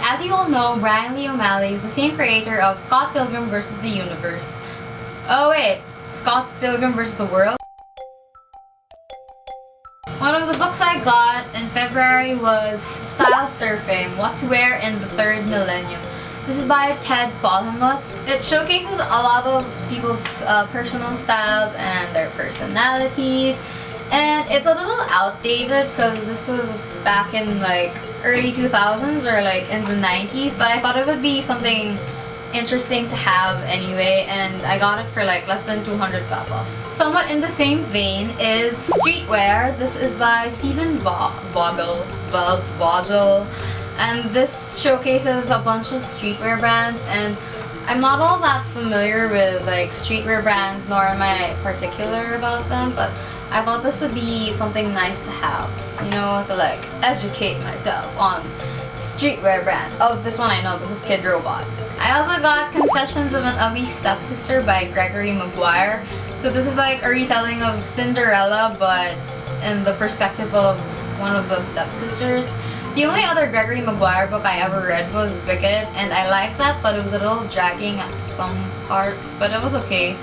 As you all know, Brian Lee O'Malley is the same creator of Scott Pilgrim vs. the Universe. Oh wait, Scott Pilgrim vs. the World? One of the books I got in February was Style Surfing, What to Wear in the Third Millennium. This is by Ted Polhemus. It showcases a lot of people's personal styles and their personalities. And it's a little outdated because this was back in like early 2000s or like in the 90s, but I thought it would be something interesting to have anyway, and I got it for like less than 200 pesos. Somewhat in the same vein is Streetwear. This is by Stephen Vogel, and this showcases a bunch of streetwear brands, and I'm not all that familiar with like streetwear brands, nor am I particular about them, but I thought this would be something nice to have, you know, to like educate myself on streetwear brands. Oh, this one I know, this is Kid Robot. I also got Confessions of an Ugly Stepsister by Gregory Maguire. So this is like a retelling of Cinderella, but in the perspective of one of the stepsisters. The only other Gregory Maguire book I ever read was Wicked, and I liked that, but it was a little dragging at some parts, but it was okay.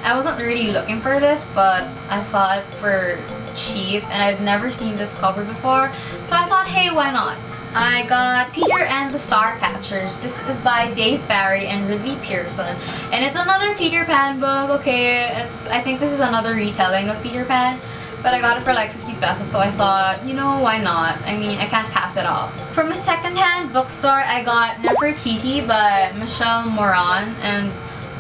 I wasn't really looking for this, but I saw it for cheap, and I've never seen this cover before, so I thought, hey, why not? I got Peter and the Starcatchers. This is by Dave Barry and Ridley Pearson, and it's another Peter Pan book. Okay, I think this is another retelling of Peter Pan, but I got it for like 50 pesos, so I thought, you know, why not? I mean, I can't pass it off. From a secondhand bookstore, I got Nefertiti by Michelle Moran, and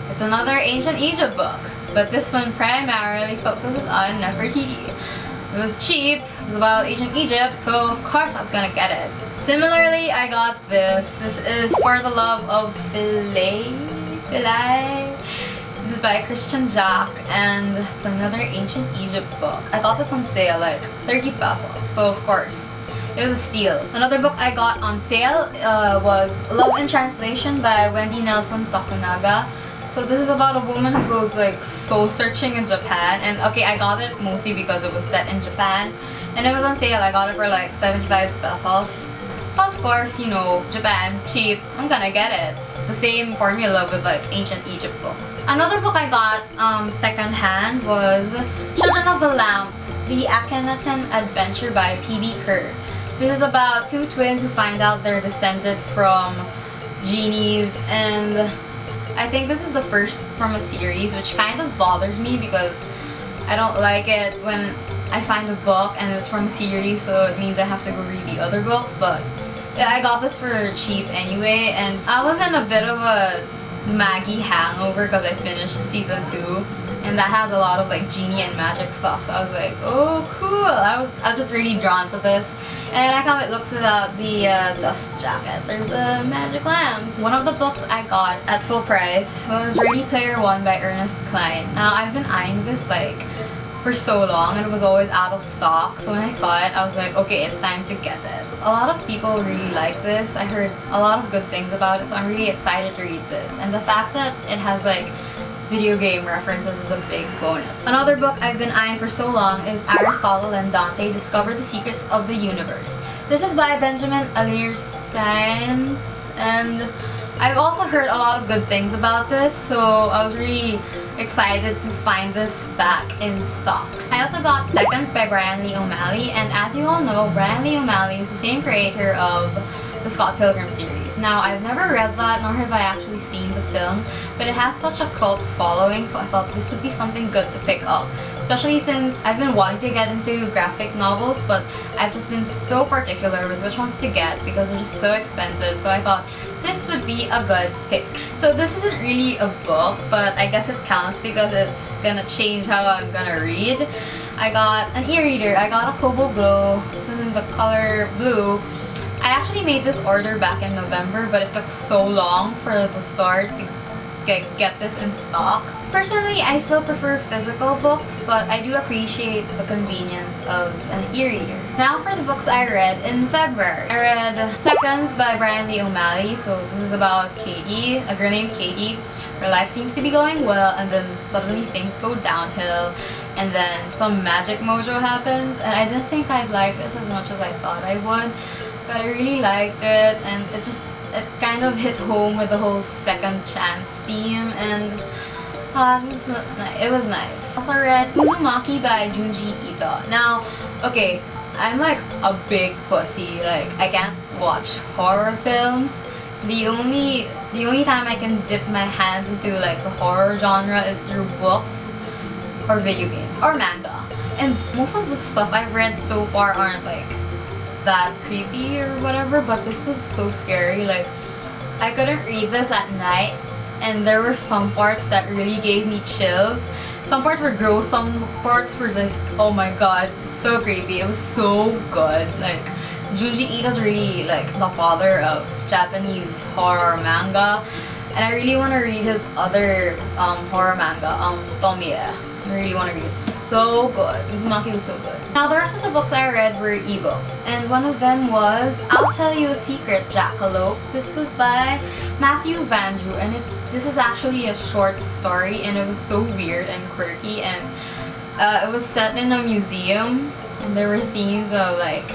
it's another ancient Egypt book, but this one primarily focuses on Nefertiti. It was cheap, it was about ancient Egypt, so of course I was gonna get it. Similarly, I got this. This is For the Love of Philae. This is by Christian Jack, and it's another ancient Egypt book. I got this on sale, like 30 pesos, so of course it was a steal. Another book I got on sale was Love in Translation by Wendy Nelson Tokunaga. So this is about a woman who goes like soul searching in Japan, and okay, I got it mostly because it was set in Japan, and it was on sale. I got it for like 75 pesos. So of course, you know, Japan, cheap, I'm gonna get it. It's the same formula with like ancient Egypt books. Another book I got secondhand was Children of the Lamp, The Akhenaten Adventure by P.B. Kerr. This is about two twins who find out they're descended from genies, and I think this is the first from a series, which kind of bothers me because I don't like it when I find a book and it's from a series, so it means I have to go read the other books, but yeah, I got this for cheap anyway, and I was in a bit of a Maggie hangover because I finished season 2, and that has a lot of like genie and magic stuff, so I was like, oh cool, I was just really drawn to this. And I like how it looks without the dust jacket. There's a magic lamp. One of the books I got at full price was Ready Player One by Ernest Cline. Now, I've been eyeing this like for so long, and it was always out of stock. So when I saw it, I was like, okay, it's time to get it. A lot of people really like this. I heard a lot of good things about it, so I'm really excited to read this. And the fact that it has like video game references is a big bonus. Another book I've been eyeing for so long is Aristotle and Dante Discover the Secrets of the Universe. This is by Benjamin Alire Sainz, and I've also heard a lot of good things about this, so I was really excited to find this back in stock. I also got Seconds by Brian Lee O'Malley, and as you all know, Brian Lee O'Malley is the same creator of the Scott Pilgrim series. Now, I've never read that, nor have I actually seen the film, but it has such a cult following, so I thought this would be something good to pick up. Especially since I've been wanting to get into graphic novels, but I've just been so particular with which ones to get because they're just so expensive, so I thought this would be a good pick. So this isn't really a book, but I guess it counts because it's gonna change how I'm gonna read. I got an e-reader. I got a Kobo Glow. This is in the color blue. I actually made this order back in November, but it took so long for the store to get this in stock. Personally, I still prefer physical books, but I do appreciate the convenience of an e-reader. Now for the books I read in February. I read Seconds by Brian Lee O'Malley. So this is about Katie, a girl named Katie. Her life seems to be going well, and then suddenly things go downhill, and then some magic mojo happens, and I didn't think I'd like this as much as I thought I would. But but I really liked it, and it kind of hit home with the whole second chance theme, and it was nice. Also read Nomachi by Junji Ito. Now, okay, I'm like a big pussy. Like, I can't watch horror films. The only time I can dip my hands into like the horror genre is through books or video games or manga. And most of the stuff I've read so far aren't like that creepy or whatever, but this was so scary. Like, I couldn't read this at night, and there were some parts that really gave me chills. Some parts were gross, some parts were just, oh my god, so creepy. It was so good. Like, Junji Ito's really like the father of Japanese horror manga, and I really want to read his other horror manga, Tomie. I really want to read it. So good. Uzumaki was so good. Now, the rest of the books I read were ebooks, and one of them was I'll Tell You a Secret, Jackalope. This was by Matthew Vandrew, and this is actually a short story, and it was so weird and quirky, and it was set in a museum, and there were themes of like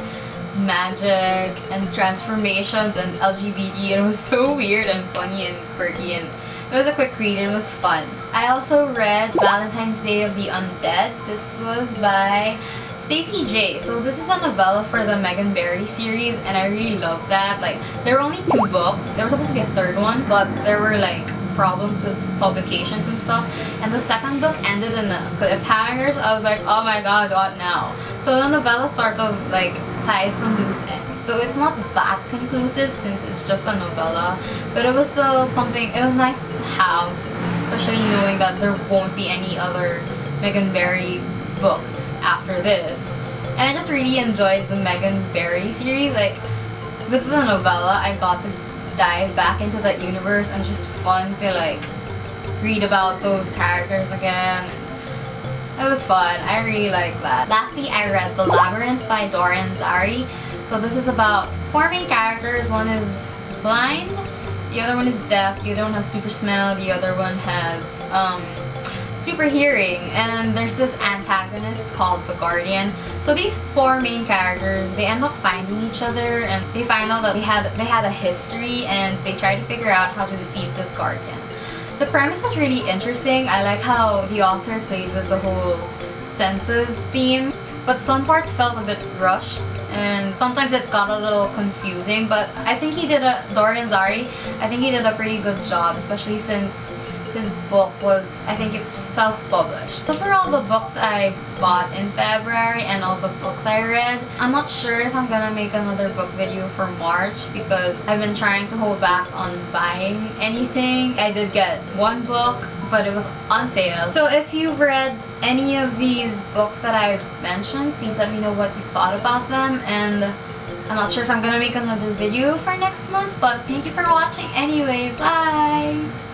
magic and transformations and LGBT, and it was so weird and funny and quirky, and it was a quick read and it was fun. I also read Valentine's Day of the Undead. This was by Stacy J. So this is a novella for the Megan Barry series, and I really loved that. Like, there were only 2 books. There was supposed to be a third one, but there were like problems with publications and stuff. And the second book ended in a cliffhanger, so I was like, oh my god, what now? So the novella sort of like ties some loose ends. So it's not that conclusive since it's just a novella, but it was still something, it was nice to have, especially knowing that there won't be any other Megan Barry books after this. And I just really enjoyed the Megan Barry series. Like, with the novella, I got to dive back into that universe, and it's just fun to like read about those characters again. It was fun. I really liked that. Lastly, I read The Labyrinth by Dorian Zari. So this is about 4 main characters. One is blind, the other one is deaf, the other one has super smell, the other one has super hearing, and there's this antagonist called the Guardian. So these 4 main characters, they end up finding each other, and they find out that they had a history, and they try to figure out how to defeat this Guardian. The premise was really interesting. I like how the author played with the whole senses theme, but some parts felt a bit rushed, and sometimes it got a little confusing, but I think Dorian Zari, I think he did a pretty good job, especially since his book was, I think it's self-published. So for all the books I bought in February and all the books I read, I'm not sure if I'm gonna make another book video for March because I've been trying to hold back on buying anything. I did get 1 book, but it was on sale. So if you've read any of these books that I've mentioned, please let me know what you thought about them, and I'm not sure if I'm gonna make another video for next month, but thank you for watching anyway. Bye!